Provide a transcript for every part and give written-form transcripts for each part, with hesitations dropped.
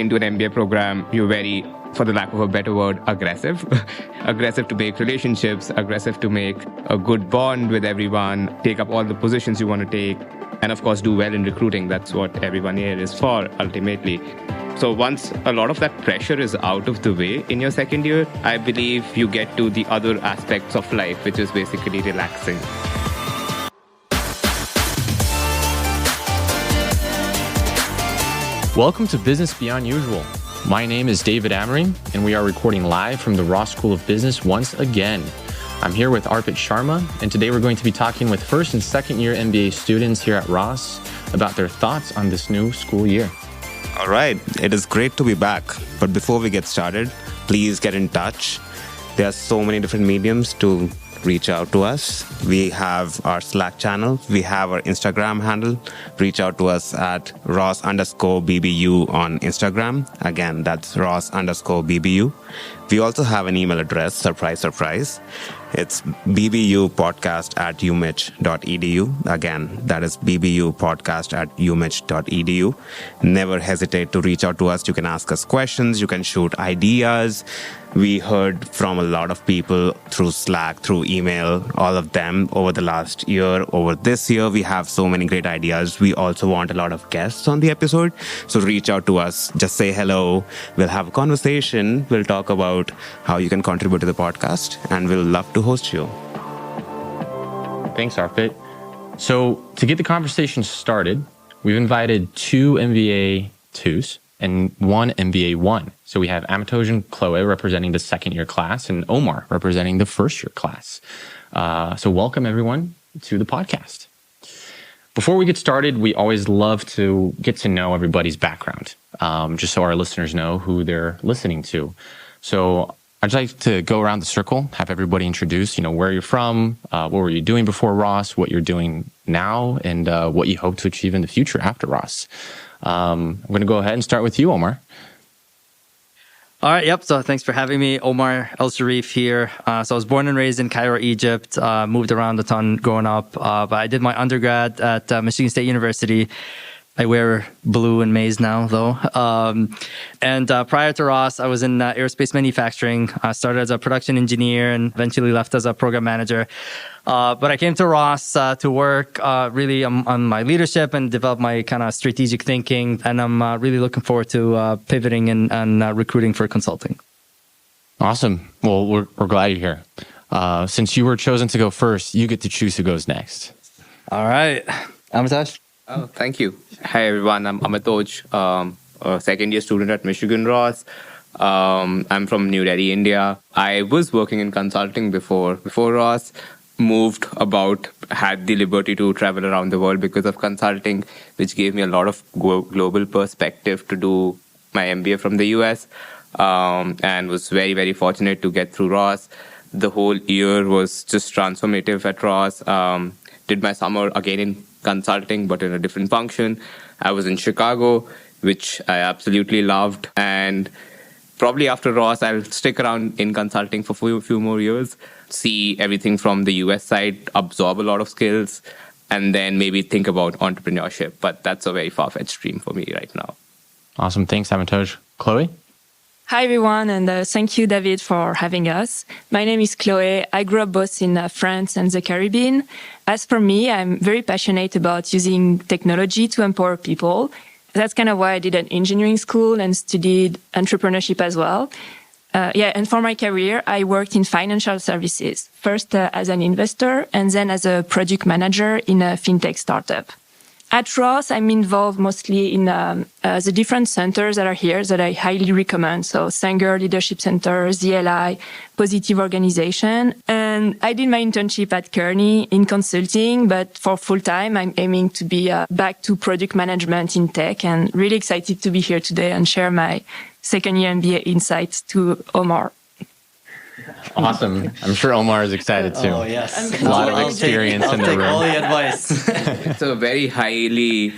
into an MBA program, you're very, for the lack of a better word, aggressive. Aggressive to make relationships, aggressive to make a good bond with everyone, take up all the positions you want to take, and of course do well in recruiting. That's what everyone here is for, ultimately. So once a lot of that pressure is out of the way in your second year, I believe you get to the other aspects of life, which is basically relaxing. Welcome to Business Beyond Usual. My name is David Amory, and we are recording live from the Ross School of Business once again. I'm here with Arpit Sharma, and today we're going to be talking with first and second year MBA students here at Ross about their thoughts on this new school year. All right, it is great to be back. But before we get started, please get in touch. There are so many different mediums to reach out to us. We have our Slack channel. We have our Instagram handle. Reach out to us at Ross_BBU on Instagram. Again, that's Ross_BBU. We also have an email address, surprise, surprise. It's bbupodcast@umich.edu. Again, that is bbupodcast@umich.edu. Never hesitate to reach out to us. You can ask us questions. You can shoot ideas. We heard from a lot of people through Slack, through email, all of them over the last year. Over this year, we have so many great ideas. We also want a lot of guests on the episode. So reach out to us. Just say hello. We'll have a conversation. We'll talk about how you can contribute to the podcast, and we'll love to host you. Thanks, Arpit. So to get the conversation started, we've invited 2 MBA 2s and 1 MBA 1. So we have Amitoj and Chloe representing the second year class and Omar representing the first year class. So welcome everyone to the podcast. Before we get started, we always love to get to know everybody's background, just so our listeners know who they're listening to. So I'd like to go around the circle, have everybody introduce, where you're from, what were you doing before Ross, what you're doing now, and what you hope to achieve in the future after Ross. I'm going to go ahead and start with you, Omar. All right. Yep. So thanks for having me. Omar El Sharif here. So I was born and raised in Cairo, Egypt. Moved around a ton growing up. But I did my undergrad at Michigan State University. I wear blue and maize now, though. And prior to Ross, I was in aerospace manufacturing. I started as a production engineer and eventually left as a program manager. But I came to Ross to work really on my leadership and develop my kind of strategic thinking. And I'm really looking forward to pivoting and recruiting for consulting. Awesome. Well, we're glad you're here. Since you were chosen to go first, you get to choose who goes next. All right. Amitoj? Oh, thank you. Hi, everyone. I'm Amitoj, a second-year student at Michigan Ross. I'm from New Delhi, India. I was working in consulting before Ross. Moved about, had the liberty to travel around the world because of consulting, which gave me a lot of global perspective to do my MBA from the US, and was very, very fortunate to get through Ross. The whole year was just transformative at Ross. Did my summer again in consulting, but in a different function. I was in Chicago, which I absolutely loved. And probably after Ross, I'll stick around in consulting for a few more years, see everything from the US side, absorb a lot of skills, and then maybe think about entrepreneurship. But that's a very far-fetched dream for me right now. Awesome. Thanks, Amitoj. Chloe? Hi, everyone, and thank you, David, for having us. My name is Chloe. I grew up both in France and the Caribbean. As for me, I'm very passionate about using technology to empower people. That's kind of why I did an engineering school and studied entrepreneurship as well. And for my career, I worked in financial services, first as an investor and then as a product manager in a fintech startup. At Ross, I'm involved mostly in the different centers that are here that I highly recommend. So Sanger Leadership Center, ZLI, Positive Organization. And I did my internship at Kearney in consulting, but for full-time, I'm aiming to be back to product management in tech, and really excited to be here today and share my second-year MBA insights to Omar. Awesome. I'm sure Omar is excited too. Oh, yes. A lot of experience in the room. I'll take all the advice. It's a very highly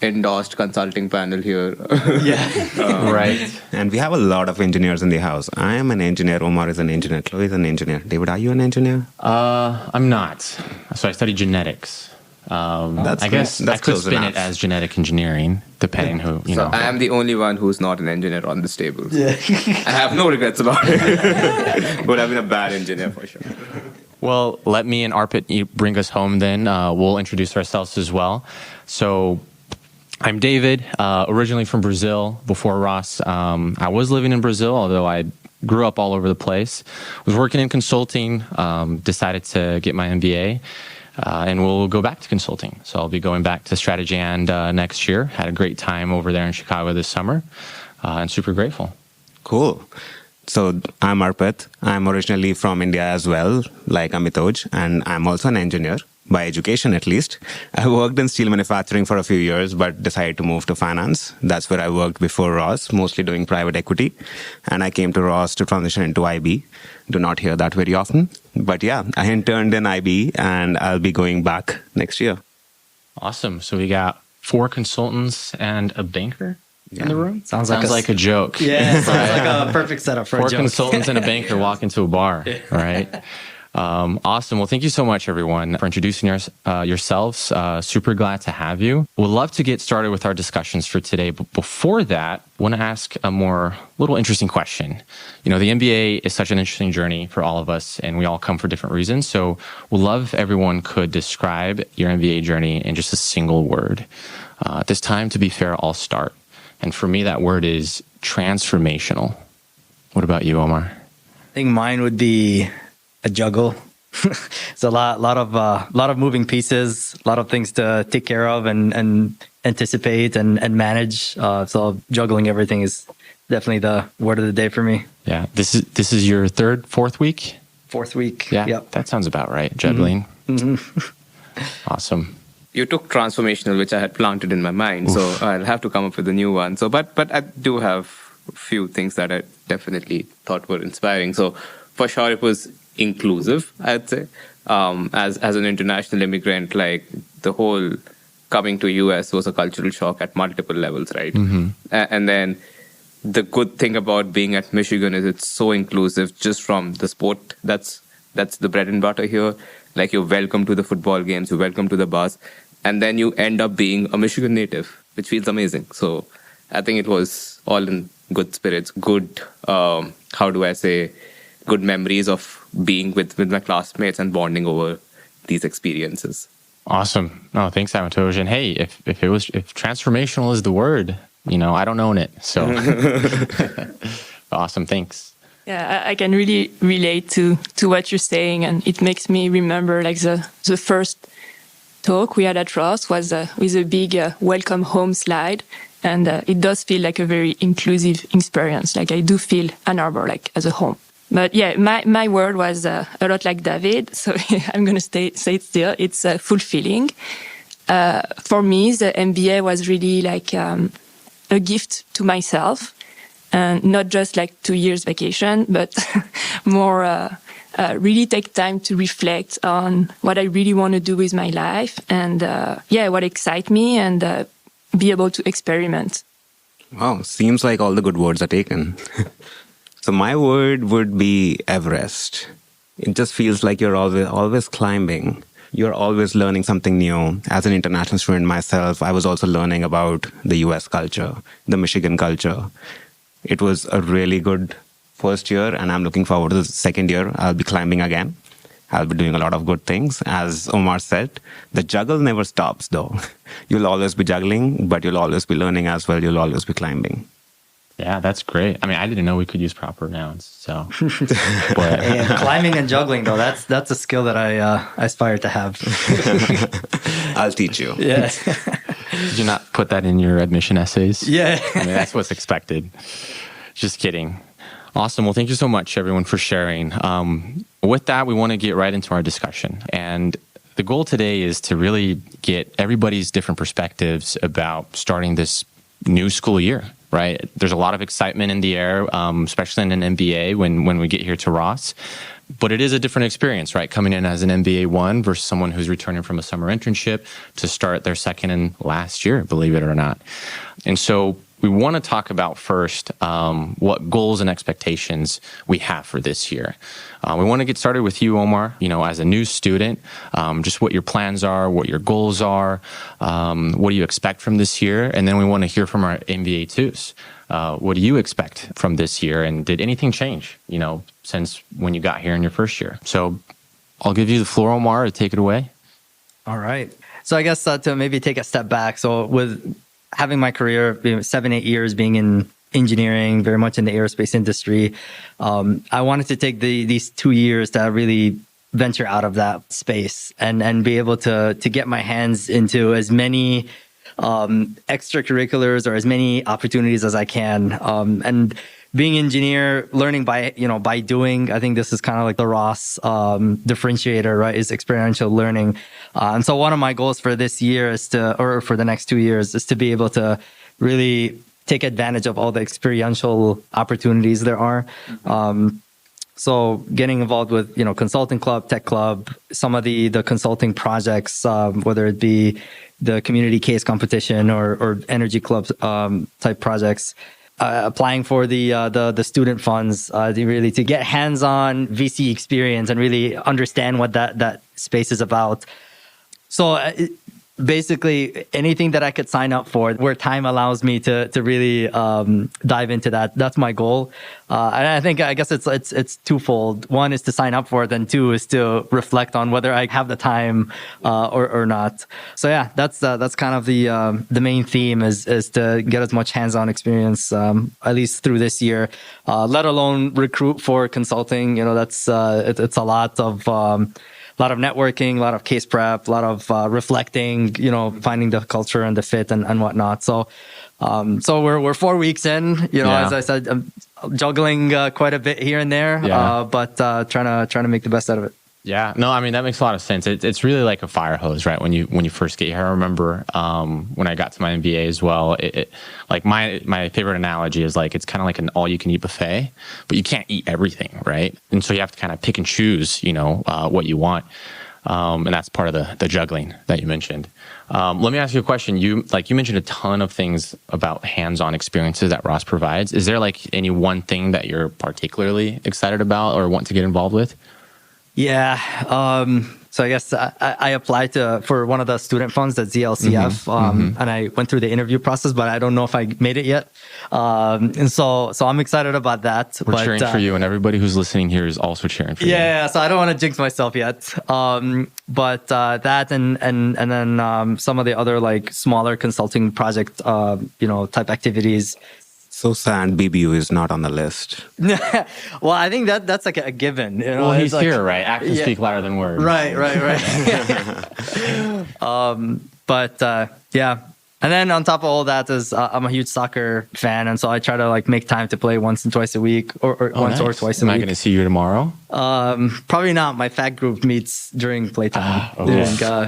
endorsed consulting panel here. Yeah. Right. And we have a lot of engineers in the house. I am an engineer. Omar is an engineer. Chloe is an engineer. David, are you an engineer? I'm not. So I study genetics. That's I guess that's I could close spin enough. it as genetic engineering, depending who, you So know. I am the only one who's not an engineer on this table. Yeah. I have no regrets about it. But I've been a bad engineer for sure. Well, let me and Arpit bring us home then. We'll introduce ourselves as well. So I'm David, originally from Brazil before Ross. I was living in Brazil, although I grew up all over the place. Was working in consulting, decided to get my MBA, and we'll go back to consulting. So I'll be going back to Strategy and next year. Had a great time over there in Chicago this summer, and super grateful. Cool. So I'm Arpit. I'm originally from India as well, like Amitoj, and I'm also an engineer, by education at least. I worked in steel manufacturing for a few years, but decided to move to finance. That's where I worked before Ross, mostly doing private equity. And I came to Ross to transition into IB. Do not hear that very often. But yeah, I interned in IB, and I'll be going back next year. Awesome. So we got 4 consultants and a banker in the room. Sounds like a joke. Yeah, sounds like a perfect setup for 4 a joke. consultants and a banker walk into a bar, right? Awesome. Well, thank you so much, everyone, for introducing yourselves. Super glad to have you. We'd love to get started with our discussions for today. But before that, I want to ask a little interesting question. You know, the MBA is such an interesting journey for all of us, and we all come for different reasons. So we'd love if everyone could describe your MBA journey in just a single word. At this time, to be fair, I'll start. And for me, that word is transformational. What about you, Omar? I think mine would be a juggle. It's a lot of moving pieces, a lot of things to take care of and anticipate and manage. So juggling everything is definitely the word of the day for me. Yeah, this is your fourth week. 4th week. Yeah, Yep. that sounds about right. Juggling. Awesome. You took transformational, which I had planted in my mind, so I'll have to come up with a new one. So, but I do have a few things that I definitely thought were inspiring. So, for sure, it was inclusive, I'd say. As an international immigrant, like the whole coming to US was a cultural shock at multiple levels, right? And then the good thing about being at Michigan is it's so inclusive just from the sport. That's the bread and butter here. Like you're welcome to the football games, you're welcome to the bus, and then you end up being a Michigan native, which feels amazing. So I think it was all in good spirits, good, good memories of being with my classmates and bonding over these experiences. Awesome. No, thanks, Amitoj. And hey, if transformational is the word, you know, I don't own it. So awesome. Thanks. Yeah, I can really relate to what you're saying, and it makes me remember like the first talk we had at Ross was with a big welcome home slide, and it does feel like a very inclusive experience. Like I do feel Ann Arbor like as a home. But yeah, my word was a lot like David, so I'm gonna say it still. It's fulfilling. For me, the MBA was really like a gift to myself. And not just like 2 years vacation, but more really take time to reflect on what I really want to do with my life and what excites me and be able to experiment. Wow, seems like all the good words are taken. So my word would be Everest. It just feels like you're always climbing. You're always learning something new. As an international student myself, I was also learning about the US culture, the Michigan culture. It was a really good first year, and I'm looking forward to the second year. I'll be climbing again. I'll be doing a lot of good things. As Omar said, the juggle never stops, though. You'll always be juggling, but you'll always be learning as well. You'll always be climbing. Yeah, that's great. I mean, I didn't know we could use proper nouns. So, And climbing and juggling, though, that's a skill that I aspire to have. I'll teach you. Yeah. did you not put that in your admission essays? Yeah. I mean, that's what's expected. Just kidding. Awesome. Well, thank you so much, everyone, for sharing. With that, we want to get right into our discussion. And the goal today is to really get everybody's different perspectives about starting this new school year, right? There's a lot of excitement in the air, especially in an MBA when we get here to Ross. But it is a different experience, right? Coming in as an MBA 1 versus someone who's returning from a summer internship to start their second and last year, believe it or not. And so we want to talk about first what goals and expectations we have for this year. We want to get started with you, Omar, as a new student, just what your plans are, what your goals are, what do you expect from this year? And then we want to hear from our MBA2s. What do you expect from this year? And did anything change, since when you got here in your first year? So I'll give you the floor, Omar, to take it away. All right. So I guess to maybe take a step back. So with having my career, 7-8 years being in engineering, very much in the aerospace industry, I wanted to take these 2 years to really venture out of that space and be able to get my hands into as many extracurriculars or as many opportunities as I can. And being an engineer, learning by doing, I think this is kind of like the Ross differentiator, right? Is experiential learning. And so one of my goals for this year or for the next 2 years is to be able to really take advantage of all the experiential opportunities there are. So getting involved with, consulting club, tech club, some of the consulting projects, whether it be the community case competition or energy club type projects. Applying for the student funds to get hands-on VC experience and really understand what that space is about. So basically anything that I could sign up for where time allows me to really dive into that. That's my goal. And I guess it's twofold. One is to sign up for it, and two is to reflect on whether I have the time or not. So yeah, that's kind of the main theme is to get as much hands-on experience at least through this year, let alone recruit for consulting. That's it's a lot of networking, a lot of case prep, a lot of reflecting, finding the culture and the fit and whatnot. So we're 4 weeks in, as I said, I'm juggling quite a bit here and there, but trying to make the best out of it. Yeah, no, I mean, that makes a lot of sense. It's really like a fire hose, right? When you first get here. I remember when I got to my MBA as well, like my favorite analogy is like, it's kind of like an all you can eat buffet, but you can't eat everything, right? And so you have to kind of pick and choose, what you want. And that's part of the juggling that you mentioned. Let me ask you a question. You mentioned a ton of things about hands-on experiences that Ross provides. Is there like any one thing that you're particularly excited about or want to get involved with? Yeah. So I guess I applied for one of the student funds, the ZLCF, and I went through the interview process, but I don't know if I made it yet. And so I'm excited about that. We're cheering for you, and everybody who's listening here is also cheering for you. Yeah. So I don't want to jinx myself yet. But that and then some of the other like smaller consulting project, type activities. So sad BBU is not on the list. Well, I think that's like a given. Well, he's like, here, right? Actions speak louder than words. Right. Yeah. And then on top of all that is I'm a huge soccer fan, and so I try to like make time to play once and twice a week, or once or twice a week. Am I going to see you tomorrow? Probably not. My fat group meets during playtime.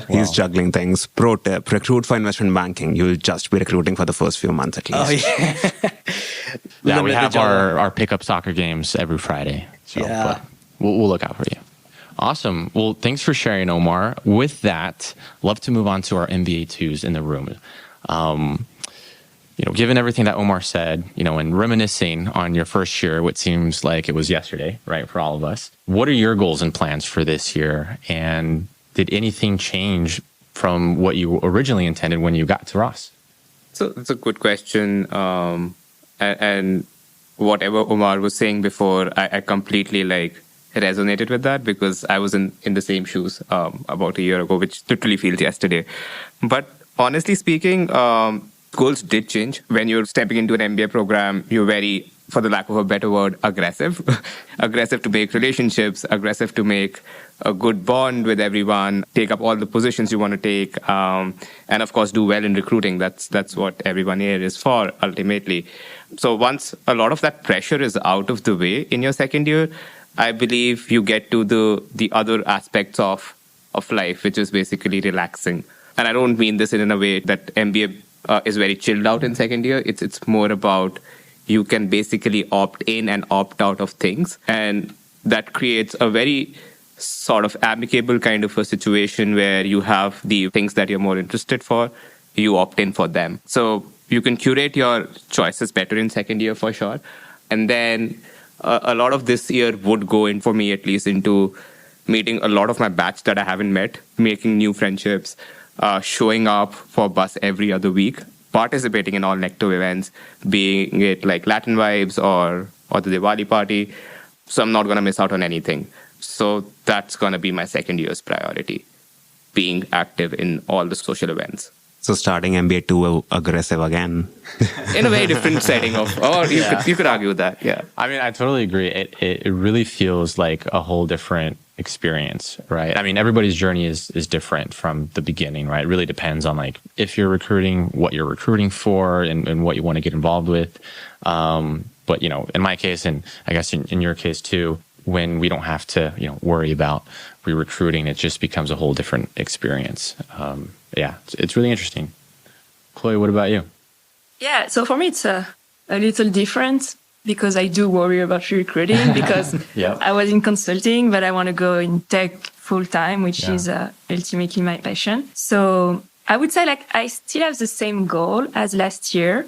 He's juggling things. Pro tip: recruit for investment banking. You'll just be recruiting for the first few months at least. Oh yeah. Yeah, we have our pickup soccer games every Friday. So yeah. We'll look out for you. Awesome. Well, thanks for sharing, Omar. With that, love to move on to our MBA2s in the room. Given everything that Omar said, and reminiscing on your first year, which seems like it was yesterday, right, for all of us, what are your goals and plans for this year? And did anything change from what you originally intended when you got to Ross? So it's a good question. And whatever Omar was saying before, I completely resonated with that because I was in the same shoes about a year ago, which literally feels yesterday. But honestly speaking, goals did change. When you're stepping into an MBA program, you're very, for the lack of a better word, aggressive. Aggressive to make relationships, aggressive to make a good bond with everyone, take up all the positions you want to take, and of course do well in recruiting. That's what everyone here is for, ultimately. So once a lot of that pressure is out of the way in your second year, I believe you get to the other aspects of life, which is basically relaxing. And I don't mean this in a way that MBA is very chilled out in second year. It's more about you can basically opt in and opt out of things. And that creates a very sort of amicable kind of a situation where you have the things that you're more interested for, you opt in for them. So you can curate your choices better in second year for sure. And then a lot of this year would go in, for me at least, into meeting a lot of my batch that I haven't met, making new friendships, showing up for bus every other week, participating in all Nectar events, being it like Latin Vibes or the Diwali party. So I'm not going to miss out on anything. So that's going to be my second year's priority, being active in all the social events. So starting MBA too aggressive again. In a very different setting of, or you could argue that, yeah. I mean, I totally agree. It really feels like a whole different experience, right? I mean, everybody's journey is different from the beginning, right? It really depends on like if you're recruiting, what you're recruiting for, and what you want to get involved with. But you know, in my case, and I guess in your case too, when we don't have to, you know, worry about re-recruiting, it just becomes a whole different experience. Yeah, it's really interesting. Chloe, what about you? Yeah, so for me, it's a little different because I do worry about recruiting because I was in consulting, but I want to go in tech full time, which is ultimately my passion. So I would say like I still have the same goal as last year,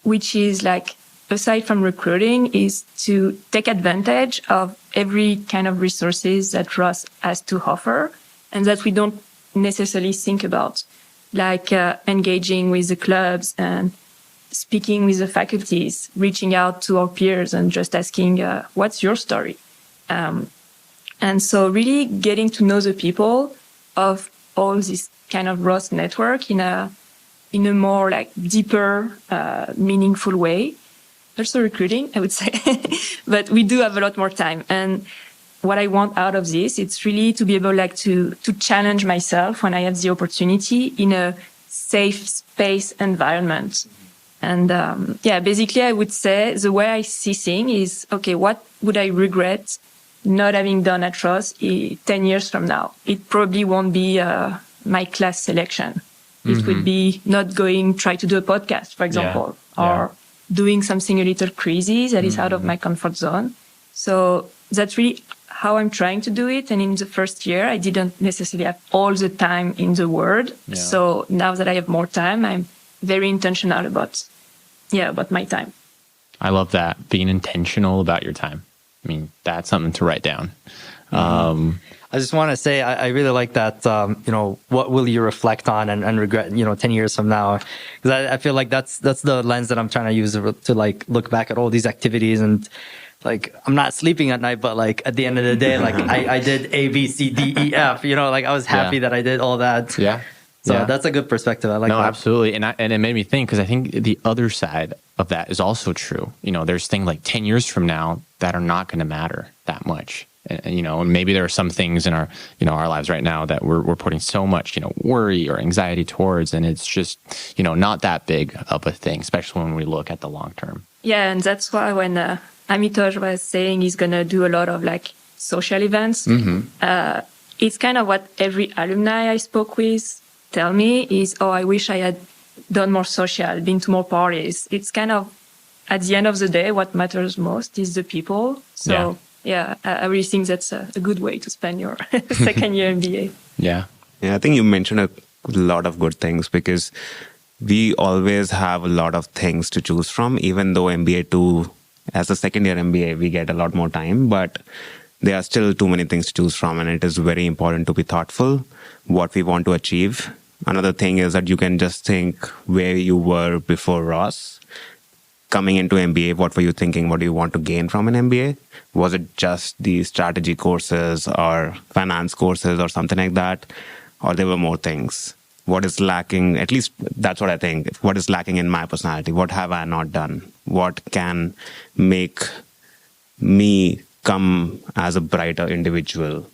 which is like, aside from recruiting, is to take advantage of every kind of resources that Ross has to offer and that we don't necessarily think about, like engaging with the clubs and speaking with the faculties, reaching out to our peers and just asking, what's your story? And so really getting to know the people of all this kind of Ross network in a more like deeper, meaningful way. Also recruiting, I would say, but we do have a lot more time. And what I want out of this, it's really to be able like to challenge myself when I have the opportunity in a safe space environment. And basically I would say the way I see things is, okay, what would I regret not having done at Ross 10 years from now? It probably won't be my class selection. It would be not try to do a podcast, for example, or doing something a little crazy that is out of my comfort zone. So that's really how I'm trying to do it. And in the first year, I didn't necessarily have all the time in the world. Yeah. So now that I have more time, I'm very intentional about my time. I love that, being intentional about your time. I mean, that's something to write down. I just want to say, I really like that, what will you reflect on and regret, 10 years from now? Because I feel like that's the lens that I'm trying to use to like look back at all these activities and like, I'm not sleeping at night, but like at the end of the day, like I did A, B, C, D, E, F, like I was happy that I did all that. Yeah. So that's a good perspective. I like that. No, absolutely. And it made me think, because I think the other side of that is also true. There's things like 10 years from now that are not going to matter that much. And maybe there are some things in our, our lives right now that we're putting so much, worry or anxiety towards, and it's just, not that big of a thing, especially when we look at the long term. Yeah, and that's why when Amitoj was saying he's going to do a lot of like social events, it's kind of what every alumni I spoke with tell me is, I wish I had done more social, been to more parties. It's kind of, at the end of the day, what matters most is the people. So yeah, I really think that's a good way to spend your second year MBA. Yeah. Yeah, I think you mentioned a lot of good things, because we always have a lot of things to choose from, even though MBA 2, as a second year MBA, we get a lot more time, but there are still too many things to choose from, and it is very important to be thoughtful what we want to achieve. Another thing is that you can just think where you were before Ross. Coming into MBA, what were you thinking? What do you want to gain from an MBA? Was it just the strategy courses or finance courses or something like that? Or there were more things? What is lacking? At least that's what I think. What is lacking in my personality? What have I not done? What can make me come out as a brighter individual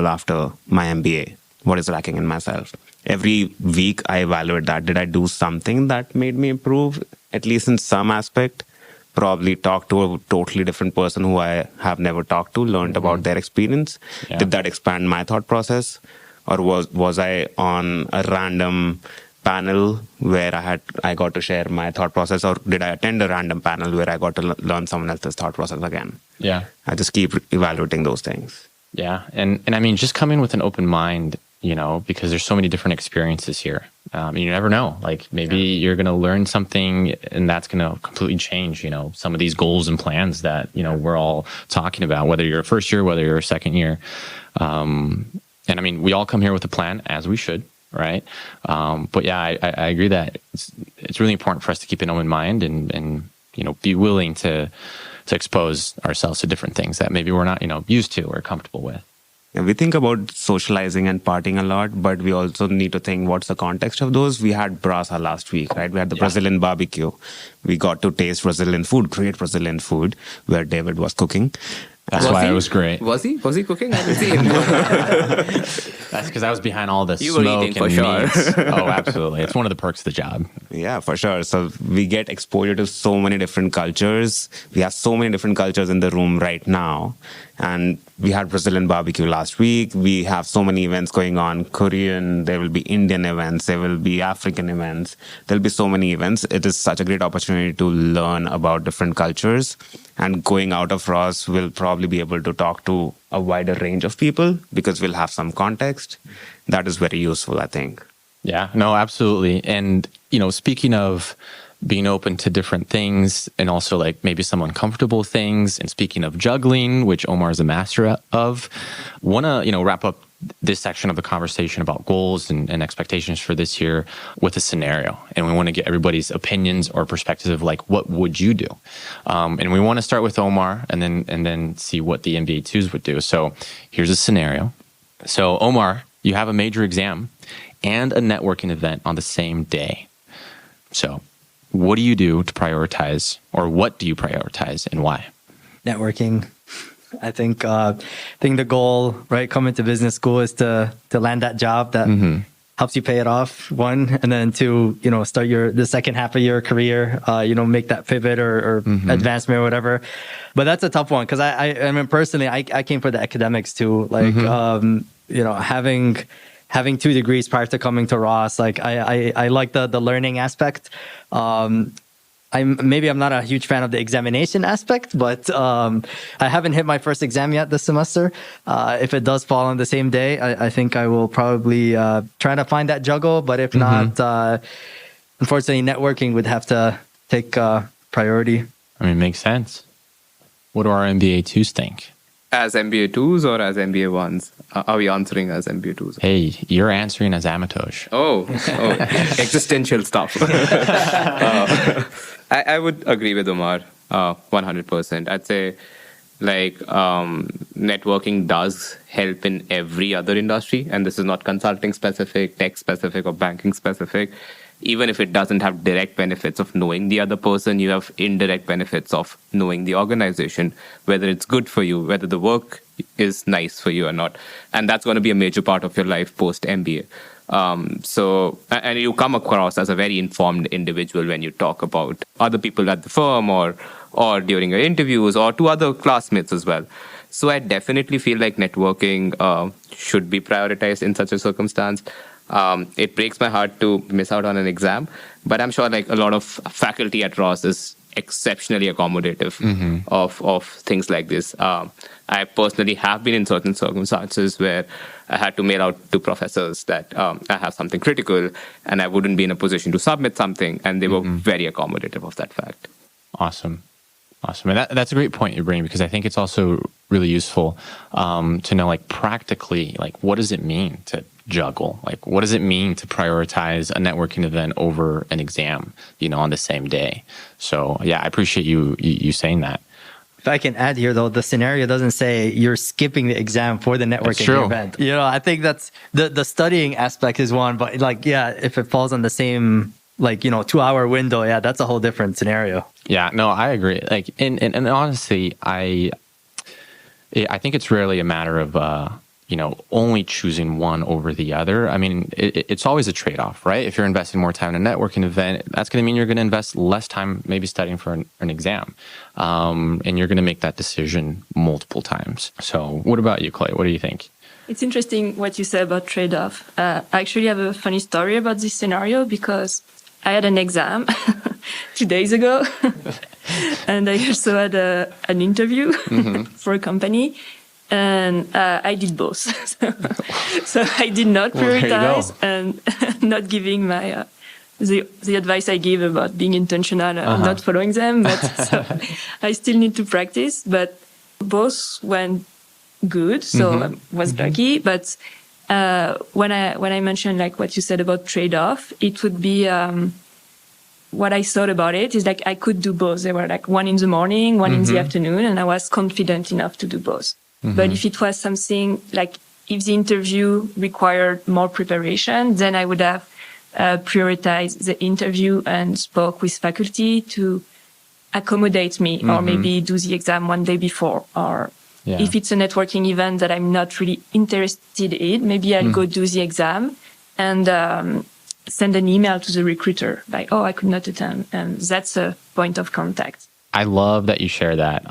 after my MBA? What is lacking in myself? Every week I evaluate that. Did I do something that made me improve, at least in some aspect? Probably talk to a totally different person who I have never talked to, learned about their experience. Yeah. Did that expand my thought process? Or was I on a random panel where I got to share my thought process? Or did I attend a random panel where I got to learn someone else's thought process again? Yeah. I just keep evaluating those things. Yeah. And I mean, just come in with an open mind, because there's so many different experiences here. You never know. Like maybe you're going to learn something and that's going to completely change, some of these goals and plans that, we're all talking about, whether you're a first year, whether you're a second year. And I mean, we all come here with a plan, as we should, right? But yeah, I agree that it's really important for us to keep an open mind and be willing to expose ourselves to different things that maybe we're not, used to or comfortable with. Yeah, we think about socializing and partying a lot, but we also need to think what's the context of those. We had Brasa last week, right? We had the Brazilian barbecue. We got to taste Brazilian food, great Brazilian food, where David was cooking. That's why it was great. Was he? Was he cooking? I didn't see him. That's because I was behind all the You were smoke eating for and sure. meats. Oh, absolutely. It's one of the perks of the job. Yeah, for sure. So we get exposure to so many different cultures. We have so many different cultures in the room right now. And we had Brazilian barbecue last week. We have so many events going on. Korean, there will be Indian events. There will be African events. There'll be so many events. It is such a great opportunity to learn about different cultures. And going out of Ross, we'll probably be able to talk to a wider range of people because we'll have some context. That is very useful, I think. Yeah, no, absolutely. And, speaking of being open to different things and also like maybe some uncomfortable things, and speaking of juggling, which Omar is a master of, want to, wrap up this section of the conversation about goals and expectations for this year with a scenario. And we want to get everybody's opinions or perspectives of like, what would you do? And we want to start with Omar and then see what the MBA 2s would do. So here's a scenario. So Omar, you have a major exam and a networking event on the same day. So what do you do to prioritize, or what do you prioritize and why? Networking. I think the goal, right, coming to business school is to land that job that helps you pay it off, one, and then two, start the second half of your career, make that pivot or advancement or whatever. But that's a tough one because I mean, personally, I came for the academics too. Like, having 2 degrees prior to coming to Ross, like I like the learning aspect. I'm not a huge fan of the examination aspect, but I haven't hit my first exam yet this semester. If it does fall on the same day, I think I will probably try to find that juggle. But if not, unfortunately, networking would have to take priority. I mean, it makes sense. What do our MBA 2s think? As MBA 2s or as MBA 1s? Are we answering as MBA 2s? Hey, you're answering as Amatoj. Oh, existential stuff. I would agree with Omar 100%. I'd say networking does help in every other industry, and this is not consulting specific, tech specific, or banking specific. Even if it doesn't have direct benefits of knowing the other person, you have indirect benefits of knowing the organization, whether it's good for you, whether the work is nice for you or not. And that's going to be a major part of your life post-MBA. And you come across as a very informed individual when you talk about other people at the firm or during your interviews or to other classmates as well. So I definitely feel like networking should be prioritized in such a circumstance. It breaks my heart to miss out on an exam, but I'm sure like a lot of faculty at Ross is exceptionally accommodative of things like this. I personally have been in certain circumstances where I had to mail out to professors that I have something critical and I wouldn't be in a position to submit something, and they were very accommodative of that fact. Awesome. And that's a great point you bring, because I think it's also really useful to know, like, practically, like, what does it mean to juggle? Like, what does it mean to prioritize a networking event over an exam, on the same day? So, yeah, I appreciate you saying that. If I can add here, though, the scenario doesn't say you're skipping the exam for the networking event. I think that's the studying aspect is one, but if it falls on the same 2-hour window, that's a whole different scenario. Yeah, no, I agree. Like, and honestly, I think it's rarely a matter of only choosing one over the other. I mean, it's always a trade-off, right? If you're investing more time in a networking event, that's going to mean you're going to invest less time maybe studying for an exam, and you're going to make that decision multiple times. So, what about you, Clay? What do you think? It's interesting what you said about trade-off. I actually have a funny story about this scenario because I had an exam 2 days ago, and I also had an interview for a company. And I did both. So I did not prioritize and not giving my the advice I give about being intentional and not following them. But so I still need to practice. But both went good, so I was lucky. But when I mentioned like what you said about trade-off, it would be what I thought about it is like I could do both. They were like one in the morning, one in the afternoon, and I was confident enough to do both. But if it was something like if the interview required more preparation, then I would have prioritized the interview and spoke with faculty to accommodate me or maybe do the exam one day before. Or if it's a networking event that I'm not really interested in, maybe I'll go do the exam and send an email to the recruiter like, oh, I could not attend. And that's a point of contact. I love that you share that.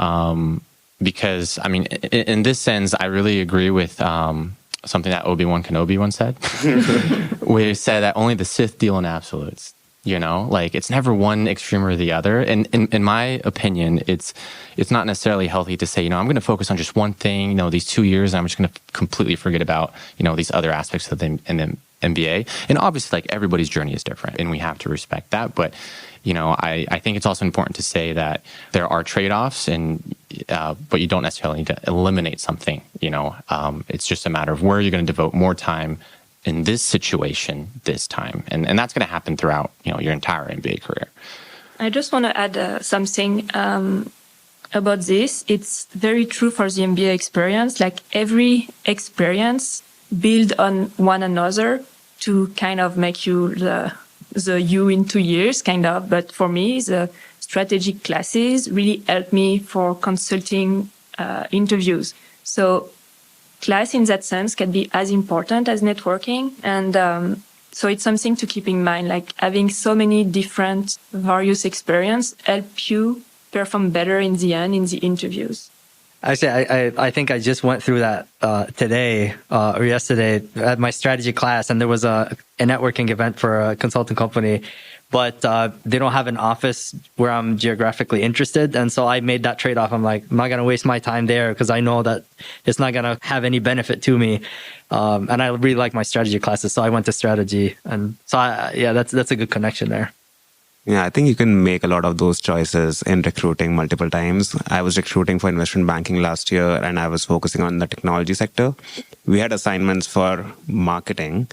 Because, I mean, in this sense, I really agree with something that Obi-Wan Kenobi once said, where he said that only the Sith deal in absolutes. You know, like it's never one extreme or the other. And in my opinion, it's not necessarily healthy to say, you know, I'm going to focus on just one thing, you know, these 2 years, and I'm just going to completely forget about, you know, these other aspects of the MBA. And obviously, like everybody's journey is different, and we have to respect that. But you know, I think it's also important to say that there are trade-offs, and but you don't necessarily need to eliminate something. You know, it's just a matter of where you're going to devote more time in this situation this time, and that's going to happen throughout, you know, your entire MBA career. I just want to add something about this. It's very true for the MBA experience. Like every experience build on one another to kind of make you the you in 2 years, kind of. But for me, the strategic classes really helped me for consulting interviews. So class in that sense can be as important as networking. And so it's something to keep in mind, like having so many different various experience help you perform better in the end in the interviews. Actually, I think I just went through that today or yesterday at my strategy class, and there was a networking event for a consulting company, but they don't have an office where I'm geographically interested. And so I made that trade-off. I'm like, I'm not going to waste my time there because I know that it's not going to have any benefit to me. And I really like my strategy classes, so I went to strategy. And so, that's a good connection there. Yeah, I think you can make a lot of those choices in recruiting multiple times. I was recruiting for investment banking last year, and I was focusing on the technology sector. We had assignments for marketing,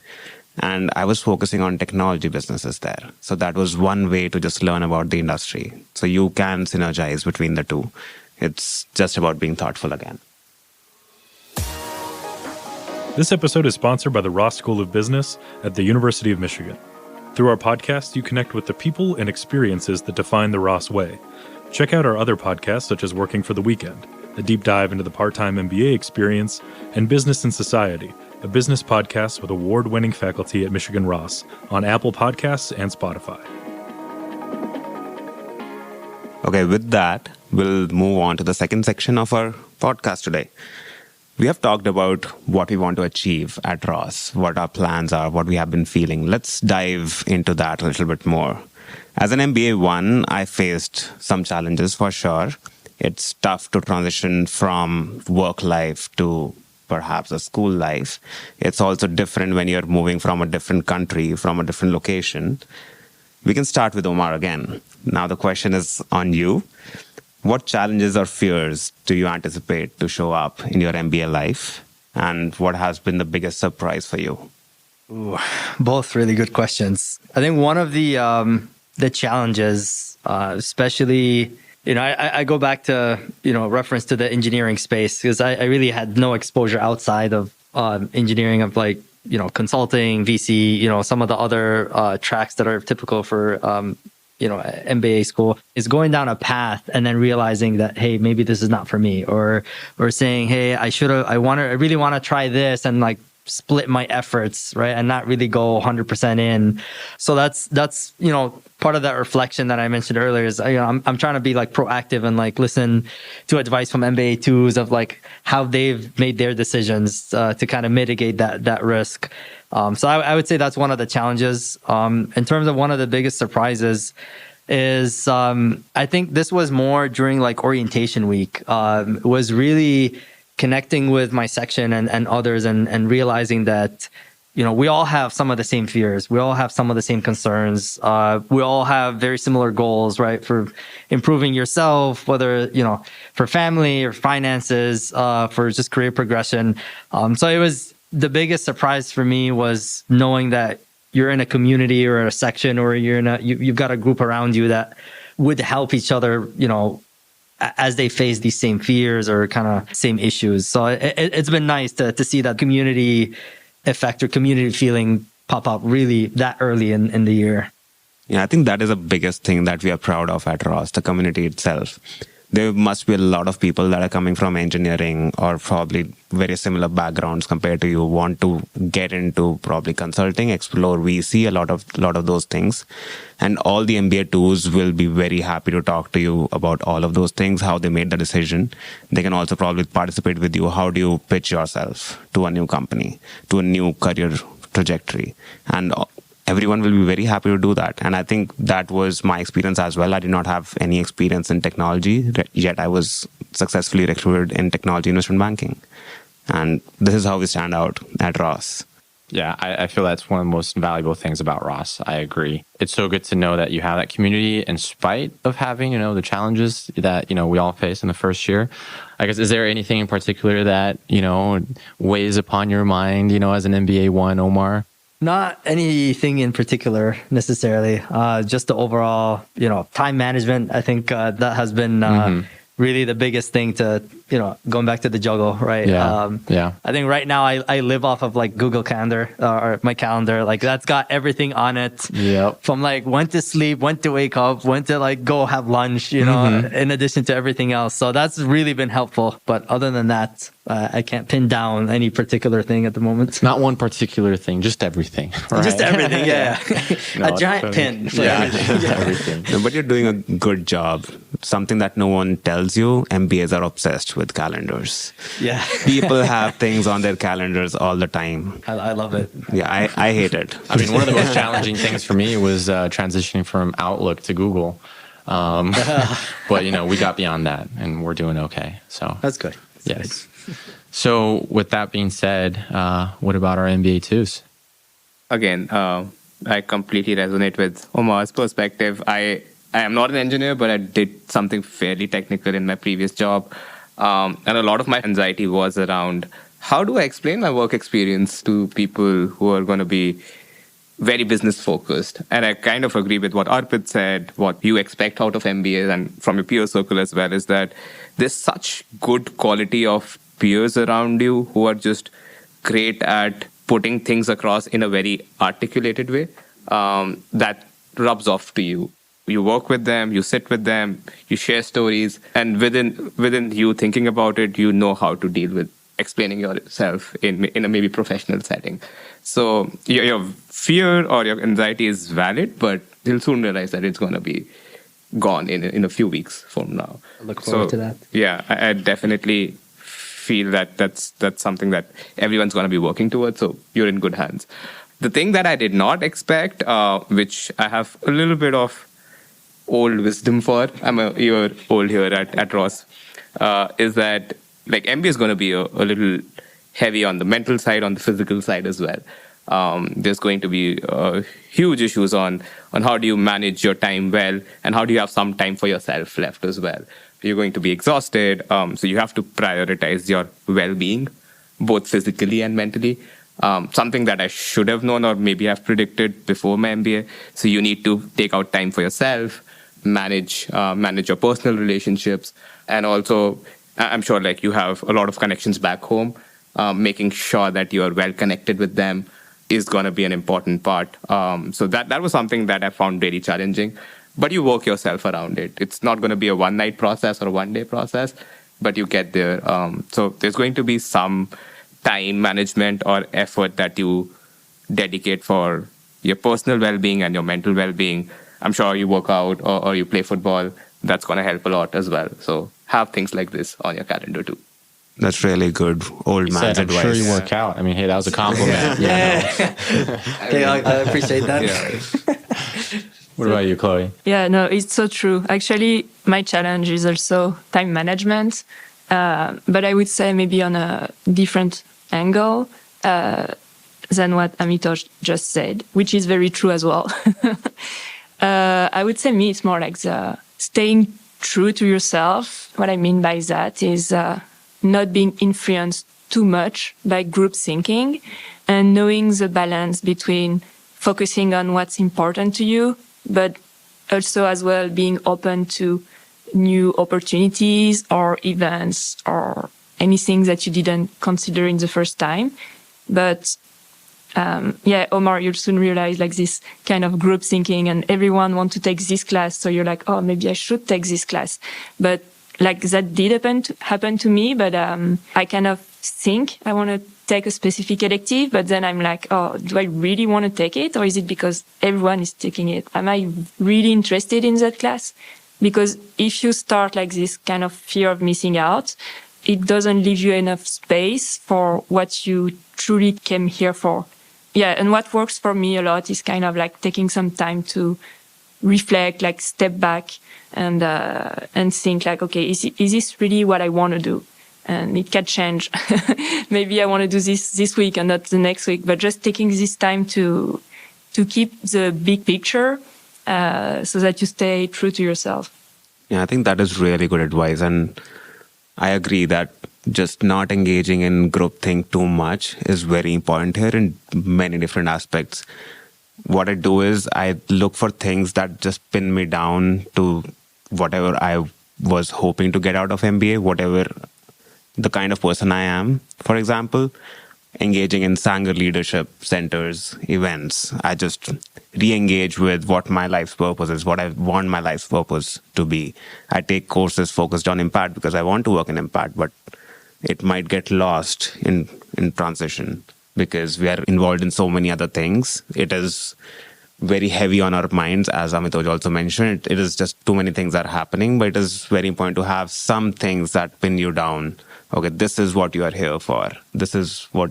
and I was focusing on technology businesses there. So that was one way to just learn about the industry. So you can synergize between the two. It's just about being thoughtful again. This episode is sponsored by the Ross School of Business at the University of Michigan. Through our podcast, you connect with the people and experiences that define the Ross way. Check out our other podcasts, such as Working for the Weekend, a deep dive into the part-time MBA experience, and Business and Society, a business podcast with award-winning faculty at Michigan Ross, on Apple Podcasts and Spotify. Okay, with that, we'll move on to the second section of our podcast today. We have talked about what we want to achieve at Ross, what our plans are, what we have been feeling. Let's dive into that a little bit more. As an MBA 1, I faced some challenges for sure. It's tough to transition from work life to perhaps a school life. It's also different when you're moving from a different country, from a different location. We can start with Omar again. Now the question is on you. What challenges or fears do you anticipate to show up in your MBA life? And what has been the biggest surprise for you? Ooh, both really good questions. I think one of the challenges, especially, I go back to, reference to the engineering space, because I really had no exposure outside of engineering, of like, consulting, VC, some of the other tracks that are typical for MBA school, is going down a path and then realizing that, hey, maybe this is not for me, or saying, hey, I really want to try this, and like split my efforts, right, and not really go 100% in. So that's part of that reflection that I mentioned earlier is, I'm trying to be like proactive and like listen to advice from MBA 2s of like how they've made their decisions to kind of mitigate that risk. So I would say that's one of the challenges. In terms of one of the biggest surprises is, I think this was more during like orientation week, was really connecting with my section and others and realizing that, we all have some of the same fears. We all have some of the same concerns. We all have very similar goals, right? For improving yourself, whether, for family or finances, for just career progression. So it was the biggest surprise for me was knowing that you're in a community or a section or you've got a group around you that would help each other, as they face these same fears or kind of same issues. So it's been nice to see that community effect or community feeling pop up really that early in the year. Yeah, I think that is the biggest thing that we are proud of at Ross, the community itself. There must be a lot of people that are coming from engineering or probably very similar backgrounds compared to you, want to get into probably consulting, explore VC, a lot of those things. And all the MBA twos will be very happy to talk to you about all of those things, how they made the decision. They can also probably participate with you. How do you pitch yourself to a new company, to a new career trajectory? And everyone will be very happy to do that. And I think that was my experience as well. I did not have any experience in technology, yet I was successfully recruited in technology investment banking. And this is how we stand out at Ross. Yeah, I feel that's one of the most valuable things about Ross. I agree. It's so good to know that you have that community in spite of having, the challenges that, we all face in the first year. I guess, is there anything in particular that, weighs upon your mind, as an MBA 1, Omar? Not anything in particular necessarily. Just the overall, time management. I think that has been really the biggest thing to, going back to the juggle, right? Yeah. I think right now I live off of like Google Calendar or my calendar. Like that's got everything on it. Yep. From like when to sleep, when to wake up, when to like go have lunch, in addition to everything else. So that's really been helpful. But other than that, I can't pin down any particular thing at the moment. Not one particular thing, just everything. Right? Just everything, yeah. No, a giant pin. For everything. No, but you're doing a good job. Something that no one tells you, MBAs are obsessed with calendars. Yeah. People have things on their calendars all the time. I love it. Yeah, I hate it. I mean, one of the most challenging things for me was transitioning from Outlook to Google. But, we got beyond that and we're doing okay. So that's good. Yes. So with that being said, what about our MBA 2s? Again, I completely resonate with Omar's perspective. I am not an engineer, but I did something fairly technical in my previous job. And a lot of my anxiety was around how do I explain my work experience to people who are going to be very business focused. And I kind of agree with what Arpit said, what you expect out of MBAs and from your peer circle as well, is that there's such good quality of peers around you who are just great at putting things across in a very articulated way that rubs off to you. You work with them, you sit with them, you share stories, and within you thinking about it, you know how to deal with explaining yourself in a maybe professional setting. So your fear or your anxiety is valid, but you'll soon realize that it's going to be gone in a few weeks from now. I look forward to that. Yeah, I definitely feel that that's something that everyone's going to be working towards. So you're in good hands. The thing that I did not expect, which I have a little bit of old wisdom for, I'm a year old here at Ross, is that like MBA is going to be a little heavy on the mental side, on the physical side as well. There's going to be huge issues on how do you manage your time well, and how do you have some time for yourself left as well. You're going to be exhausted, so you have to prioritize your well-being, both physically and mentally. Something that I should have known or maybe have predicted before my MBA. So you need to take out time for yourself, manage your personal relationships, and also I'm sure like you have a lot of connections back home. Making sure that you are well connected with them is going to be an important part. So that was something that I found really challenging. But you work yourself around it. It's not going to be a one-night process or a one-day process, but you get there. So there's going to be some time management or effort that you dedicate for your personal well-being and your mental well-being. I'm sure you work out or you play football. That's going to help a lot as well. So have things like this on your calendar too. That's really good old man's advice. I'm sure you work out. I mean, hey, that was a compliment. Okay, I appreciate that. Yeah. What about you, Chloe? Yeah, no, it's so true. Actually, my challenge is also time management. But I would say maybe on a different angle than what Amitoj just said, which is very true as well. I would say me, it's more like the staying true to yourself. What I mean by that is not being influenced too much by group thinking and knowing the balance between focusing on what's important to you, but also as well being open to new opportunities or events or anything that you didn't consider in the first time. But Omar, you'll soon realize like this kind of group thinking and everyone want to take this class. So you're like, oh, maybe I should take this class. But like that did happen to me. But I kind of think I want to take a specific elective, but then I'm like, oh, do I really want to take it? Or is it because everyone is taking it? Am I really interested in that class? Because if you start like this kind of fear of missing out, it doesn't leave you enough space for what you truly came here for. Yeah, and what works for me a lot is kind of like taking some time to reflect, like step back and think like, okay, is this really what I want to do? And it can change. Maybe I want to do this week and not the next week, but just taking this time to keep the big picture so that you stay true to yourself. Yeah, I think that is really good advice. And I agree that just not engaging in groupthink too much is very important here in many different aspects. What I do is I look for things that just pin me down to whatever I was hoping to get out of MBA, whatever the kind of person I am. For example, engaging in Sanger leadership centers, events. I just re-engage with what my life's purpose is, what I want my life's purpose to be. I take courses focused on impact because I want to work in impact, but it might get lost in transition because we are involved in so many other things. It is very heavy on our minds, as Amitoj also mentioned. It is just too many things are happening, but it is very important to have some things that pin you down. Okay, this is what you are here for. This is what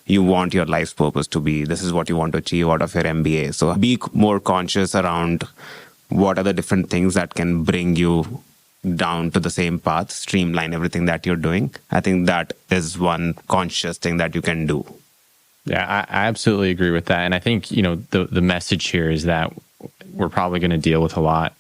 you want your life's purpose to be. This is what you want to achieve out of your MBA. So be more conscious around what are the different things that can bring you down to the same path, streamline everything that you're doing. I think that is one conscious thing that you can do. Yeah, I absolutely agree with that. And I think, the message here is that we're probably going to deal with a lot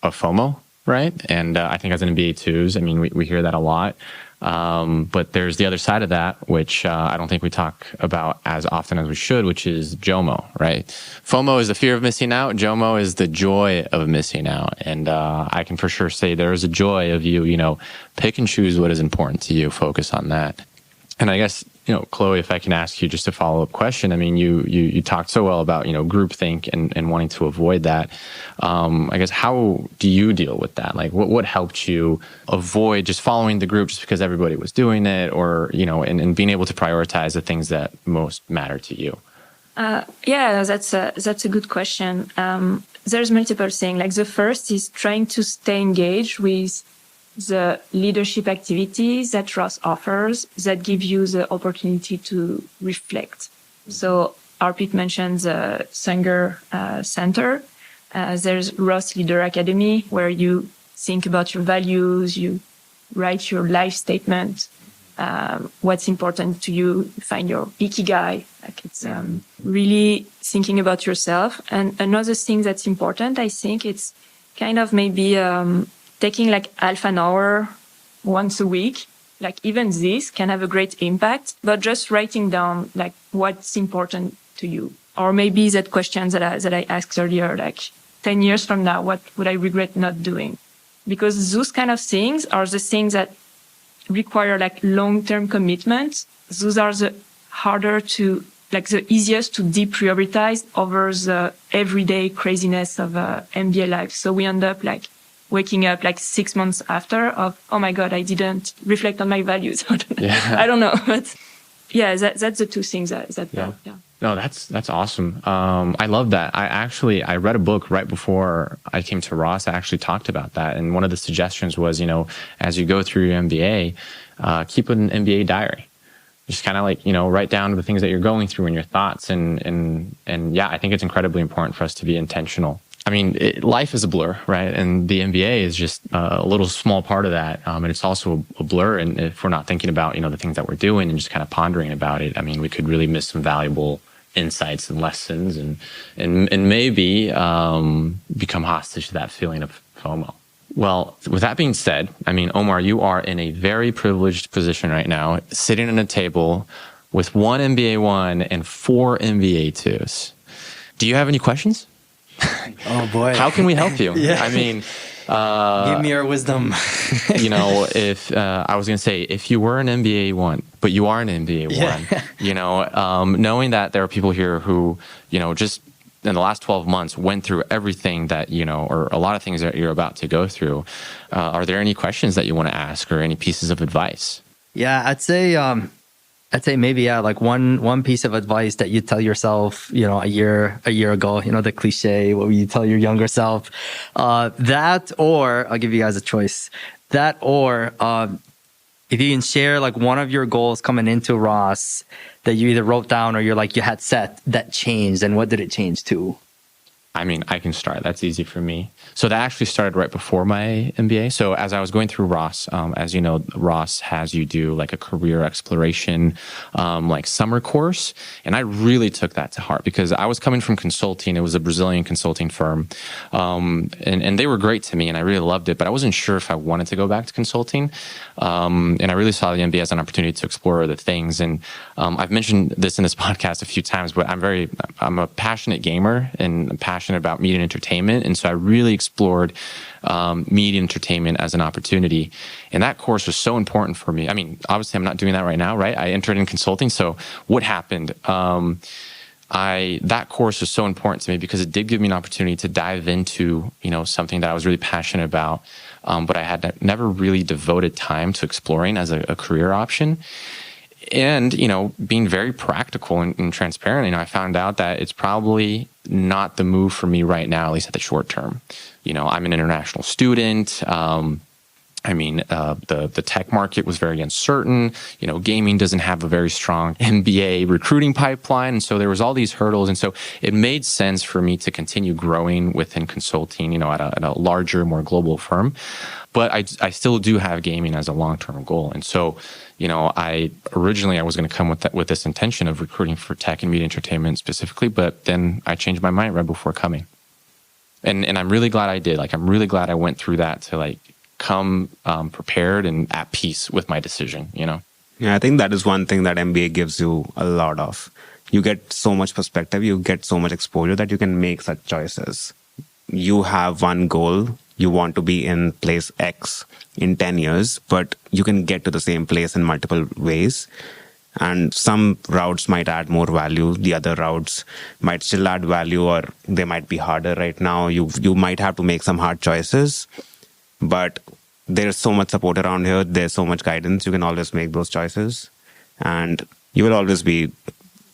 of FOMO, right? And I think as an MBA twos, I mean, we hear that a lot. But there's the other side of that, which I don't think we talk about as often as we should, which is JOMO, right? FOMO is the fear of missing out. JOMO is the joy of missing out. And I can for sure say there is a joy of you, pick and choose what is important to you, focus on that. And I guess, Chloe, if I can ask you just a follow-up question. I mean, you talked so well about, groupthink and wanting to avoid that. I guess, how do you deal with that? Like, what helped you avoid just following the group just because everybody was doing it, or, and being able to prioritize the things that most matter to you? Yeah, that's a good question. There's multiple things. Like the first is trying to stay engaged with the leadership activities that Ross offers that give you the opportunity to reflect. So Arpit mentioned the Sanger Center. There's Ross Leader Academy, where you think about your values, you write your life statement, what's important to you, find your ikigai. Like it's really thinking about yourself. And another thing that's important, I think, it's kind of maybe taking like half an hour once a week. Like even this can have a great impact, but just writing down like what's important to you. Or maybe that question that I asked earlier, like 10 years from now, what would I regret not doing? Because those kind of things are the things that require like long-term commitment. Those are the harder to, like the easiest to deprioritize over the everyday craziness of MBA life. So we end up like waking up like 6 months after of, oh my God, I didn't reflect on my values. I don't know. But yeah, that's the two things that yeah. No, that's awesome. I love that. I read a book right before I came to Ross. I actually talked about that. And one of the suggestions was, as you go through your MBA, keep an MBA diary. Just kind of like, write down the things that you're going through and your thoughts. And yeah, I think it's incredibly important for us to be intentional I mean, life is a blur, right? And the MBA is just a little small part of that. And it's also a blur. And if we're not thinking about, the things that we're doing and just kind of pondering about it, I mean, we could really miss some valuable insights and lessons and maybe become hostage to that feeling of FOMO. Well, with that being said, I mean, Omar, you are in a very privileged position right now, sitting at a table with 1 MBA 1 and 4 MBA 2s. Do you have any questions? Oh boy. How can we help you? Yeah. I mean, give me your wisdom. If I was going to say, if you were an MBA 1, but you are an MBA 1, knowing that there are people here who, just in the last 12 months went through everything that, or a lot of things that you're about to go through. Are there any questions that you want to ask or any pieces of advice? Yeah, I'd say maybe like one piece of advice that you tell yourself, a year ago, the cliche, what would you tell your younger self? That, or I'll give you guys a choice. That, or if you can share like one of your goals coming into Ross that you either wrote down or you had set that changed, and what did it change to? I mean, I can start. That's easy for me. So that actually started right before my MBA. So as I was going through Ross, as you know, Ross has you do like a career exploration, like summer course. And I really took that to heart because I was coming from consulting. It was a Brazilian consulting firm. And they were great to me and I really loved it, but I wasn't sure if I wanted to go back to consulting. And I really saw the MBA as an opportunity to explore other things. And I've mentioned this in this podcast a few times, but I'm a passionate gamer and passionate about media and entertainment. And so I really explored media and entertainment as an opportunity. And that course was so important for me. I mean, obviously I'm not doing that right now, right? I entered in consulting. So what happened? That course was so important to me because it did give me an opportunity to dive into, something that I was really passionate about, but I had never really devoted time to exploring as a career option. And, being very practical and transparent, I found out that it's probably not the move for me right now, at least at the short term. I'm an international student. The tech market was very uncertain. Gaming doesn't have a very strong MBA recruiting pipeline. And so there was all these hurdles. And so it made sense for me to continue growing within consulting, at a larger, more global firm. But I still do have gaming as a long-term goal. And so, I was going to come with this intention of recruiting for tech and media entertainment specifically, but then I changed my mind right before coming. And I'm really glad I did. I'm really glad I went through that to come prepared and at peace with my decision, Yeah, I think that is one thing that MBA gives you a lot of. You get so much perspective, you get so much exposure that you can make such choices. You have one goal. You want to be in place X in 10 years, but you can get to the same place in multiple ways. And some routes might add more value. The other routes might still add value, or they might be harder right now. You might have to make some hard choices, but there's so much support around here. There's so much guidance. You can always make those choices. And you will always be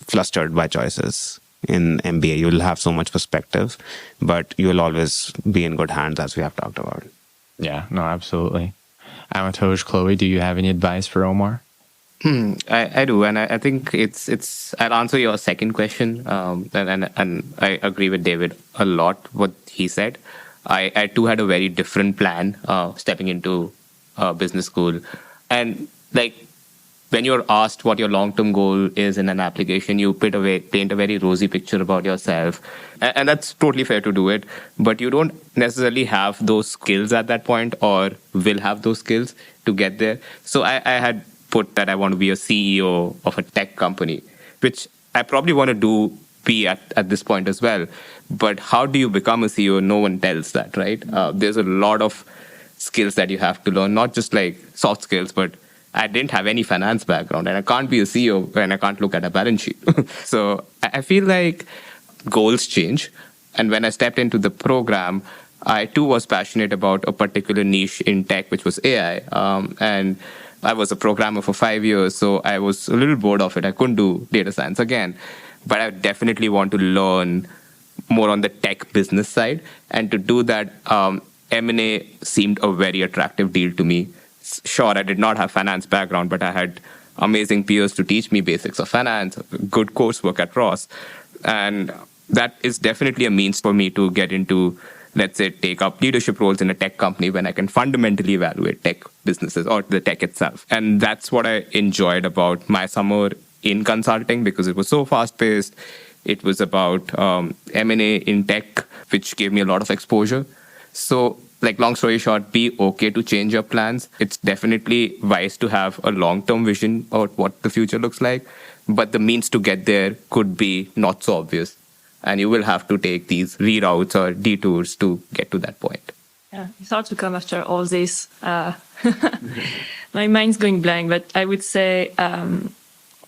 flustered by choices. In MBA, you'll have so much perspective, but you'll always be in good hands, as we have talked about. Yeah, no, absolutely. Amatoj, Chloe, do you have any advice for Omar? I do, and I think it's. I'll answer your second question, and I agree with David a lot what he said. I too had a very different plan stepping into business school, and when you're asked what your long-term goal is in an application, you paint a very rosy picture about yourself. And that's totally fair to do it. But you don't necessarily have those skills at that point or will have those skills to get there. So I had put that I want to be a CEO of a tech company, which I probably want to be at this point as well. But how do you become a CEO? No one tells that, right? There's a lot of skills that you have to learn, not just soft skills, but I didn't have any finance background and I can't be a CEO when I can't look at a balance sheet. So I feel like goals change. And when I stepped into the program, I too was passionate about a particular niche in tech, which was AI. And I was a programmer for 5 years, so I was a little bored of it. I couldn't do data science again. But I definitely want to learn more on the tech business side. And to do that, M&A seemed a very attractive deal to me. Sure, I did not have finance background, but I had amazing peers to teach me basics of finance, good coursework at Ross. And that is definitely a means for me to get into, let's say, take up leadership roles in a tech company when I can fundamentally evaluate tech businesses or the tech itself. And that's what I enjoyed about my summer in consulting, because it was so fast paced. It was about M&A in tech, which gave me a lot of exposure. So, like, long story short, be okay to change your plans. It's definitely wise to have a long-term vision about what the future looks like, but the means to get there could be not so obvious. And you will have to take these reroutes or detours to get to that point. Yeah, it's hard to come after all this. My mind's going blank, but I would say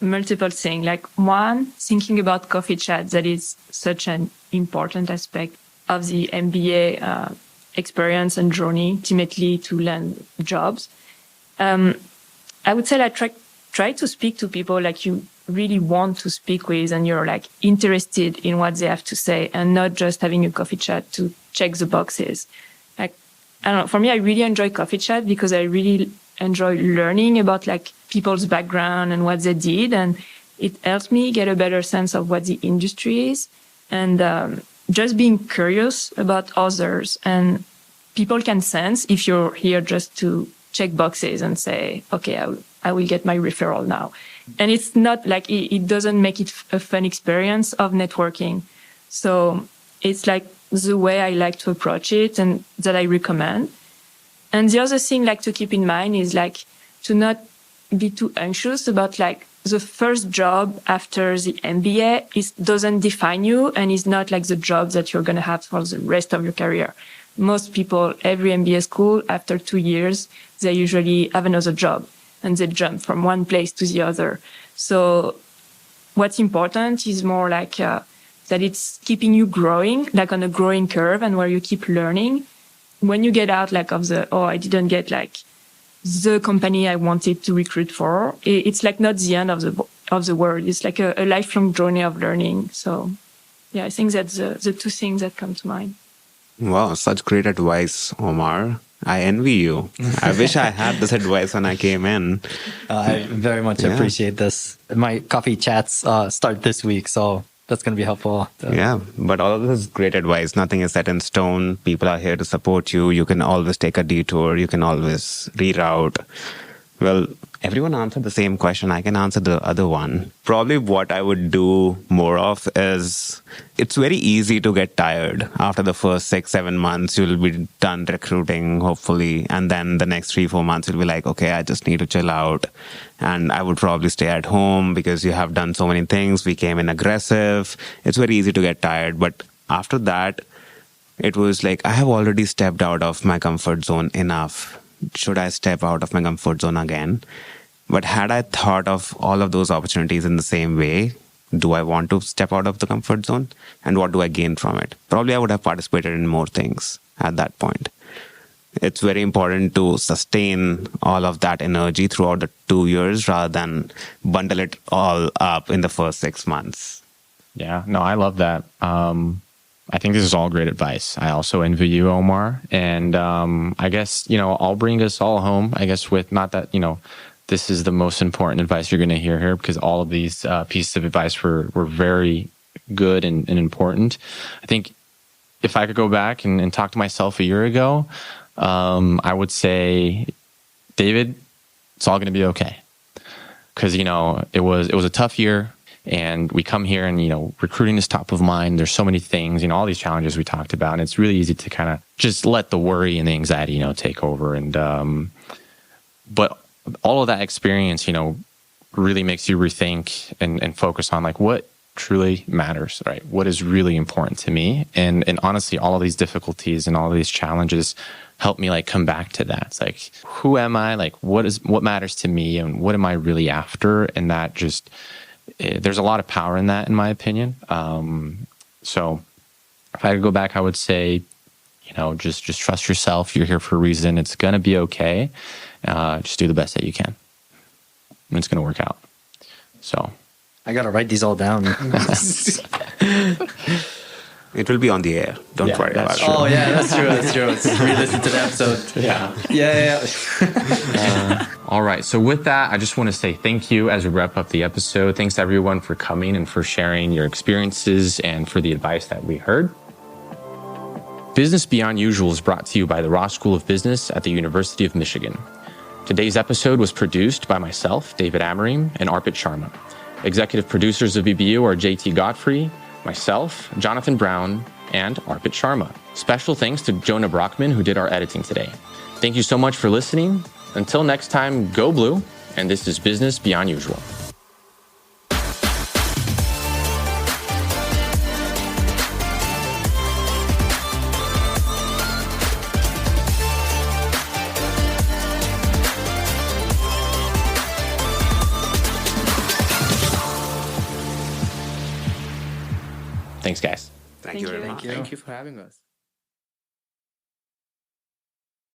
multiple things. Like, one, thinking about coffee chats, that is such an important aspect of the MBA experience and journey, ultimately to land jobs. I would say like try to speak to people like you really want to speak with and you're like interested in what they have to say, and not just having a coffee chat to check the boxes. Like, I don't know, for me, I really enjoy coffee chat because I really enjoy learning about like people's background and what they did. And it helps me get a better sense of what the industry is, and just being curious about others. And people can sense if you're here just to check boxes and say, okay, I will get my referral now. And it's not like, it doesn't make it a fun experience of networking. So it's like the way I like to approach it and that I recommend. And the other thing like to keep in mind is like to not be too anxious about like the first job after the MBA doesn't define you, and is not like the job that you're going to have for the rest of your career. Most people, every MBA school, after 2 years, they usually have another job and they jump from one place to the other. So what's important is more like that it's keeping you growing, like on a growing curve, and where you keep learning. When you get out like of the, I didn't get like the company I wanted to recruit for, it's like not the end of the world. It's like a lifelong journey of learning. So yeah, I think that's the two things that come to mind. Wow, such great advice, Omar. I envy you. I wish I had this advice when I came in. I very much appreciate this. My coffee chats start this week, so that's going to be helpful. Yeah, but all of this is great advice. Nothing is set in stone. People are here to support you. You can always take a detour. You can always reroute. Well, everyone answered the same question. I can answer the other one. Probably what I would do more of is, it's very easy to get tired. After the first 6-7 months, you'll be done recruiting, hopefully. And then the next 3-4 months, you'll be like, okay, I just need to chill out. And I would probably stay at home because you have done so many things. We came in aggressive. It's very easy to get tired. But after that, it was like, I have already stepped out of my comfort zone enough. Should I step out of my comfort zone again? But had I thought of all of those opportunities in the same way, do I want to step out of the comfort zone? And what do I gain from it? Probably I would have participated in more things at that point. It's very important to sustain all of that energy throughout the 2 years rather than bundle it all up in the first 6 months. Yeah, no, I love that. I think this is all great advice. I also envy you, Omar. And I guess, I'll bring us all home, I guess, with not that, this is the most important advice you're going to hear here, because all of these pieces of advice were very good and important. I think if I could go back and talk to myself a year ago, I would say, David, it's all going to be okay. Because, it was a tough year. And we come here and, recruiting is top of mind. There's so many things, all these challenges we talked about. And it's really easy to kind of just let the worry and the anxiety, take over. And, but all of that experience, really makes you rethink and focus on like what truly matters, right? What is really important to me? And honestly, all of these difficulties and all of these challenges help me like come back to that. It's like, who am I? Like, what matters to me and what am I really after? And that just, there's a lot of power in that, in my opinion. So if I could go back, I would say, just trust yourself. You're here for a reason. It's going to be okay. Just do the best that you can. And it's going to work out. So I got to write these all down. It will be on the air. Don't Yeah, worry that's about true. it. Oh yeah, that's true. That's true. Let's re-listen to the episode. Yeah. Yeah. All right. So with that, I just want to say thank you as we wrap up the episode. Thanks everyone for coming and for sharing your experiences and for the advice that we heard. Business Beyond Usual is brought to you by the Ross School of Business at the University of Michigan. Today's episode was produced by myself, David Amarim, and Arpit Sharma. Executive producers of EBU are JT Godfrey, myself, Jonathan Brown, and Arpit Sharma. Special thanks to Jonah Brockman, who did our editing today. Thank you so much for listening. Until next time, go blue, and this is Business Beyond Usual. Thanks, guys. Thank you very you. much. Thank you for having us.